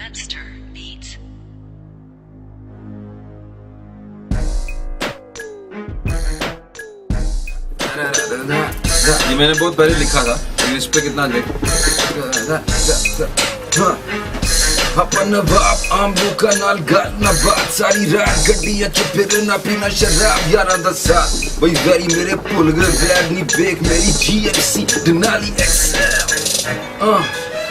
Webster Beats. ये मैंने बहुत पहले लिखा था, लेकिन इस पे कितना देख अपन बाप आंबू का नाल गाल ना बात सारी रात गड्डियां च फिरना पीना शराब यारा दा साथ वही वेरी मेरे पुल गए बैग नी बेक मेरी GMC डनाली XL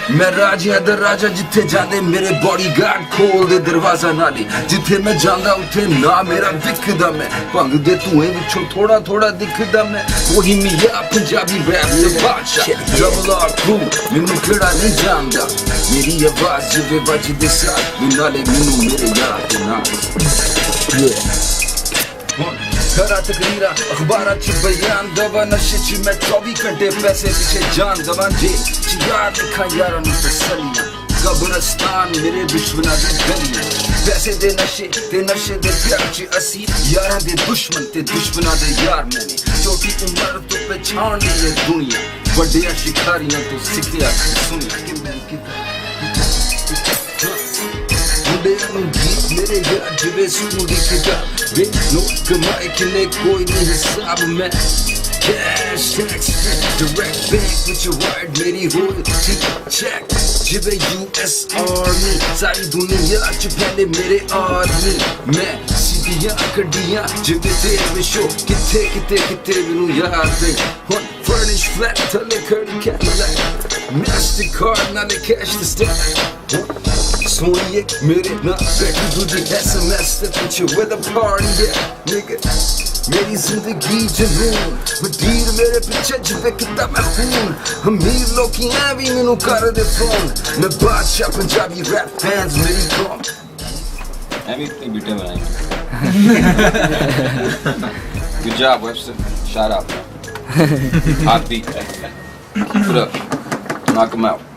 मैं राजा दा राजा जिथे जांदे मेरे बॉडीगार्ड खोल दे दरवाजा नाले जिथे मैं जांदा उथे ना मेरा विकदा मैं भंग दे धुएं विचों थोड़ा थोड़ा दिखदा मैं वही मिया पंजाबी रैप दे बादशाह डबल आर क्रू मैनू केड़ा नहीं जानदा मेरी आवाज जिवे बजदे साथ नाले मैनू मेरे यार दे नाल घरा तकरीरा अखबारां च बयान दवा नशे च मैं 24 घंटे पैसे पिछे जान दवा जे यार लिखा यारां नूं तसल्लियां कब्रस्तान मेरे दुश्मनां दे गलियां पैसे दे नशे दे प्यार च असी यारां दे दुश्मन ते दुश्मनां दे यार मैंने छोटी उम्र तो पहचान ली ये दुनिया बड़िया शिकारियां तो सिखिया सुनिया कि मैं मेरे यार जिवे सूरी किताब वे नोट कमाए किने कोई नहीं हिसाब में cash tax direct bank with your word मेरी royalty check जिवे US Army सारी दुनिया च पहले मेरे आदमी मैं सीधियां कड्डियां जिवे तेरे में शो किथे किथे किथे मैनू याद नहीं हुन furnish flat थले खड़ी Cadillac Mastercard नाले cash the stack सोनिए मेरे ना बैठी तुझे SMS ते पूछे where the party at nigga मेरी जिंदगी जुनून वडीर मेरे पीछे जिवे किता मैं खून अमीर लोग हैं भी मैनू कर दे फोन मैं बादशाह पंजाबी रैप फैंस मेरी कौम मैं भी इतने बीटे बनाएंगे good job Webster shout out heartbeat keep it up knock him out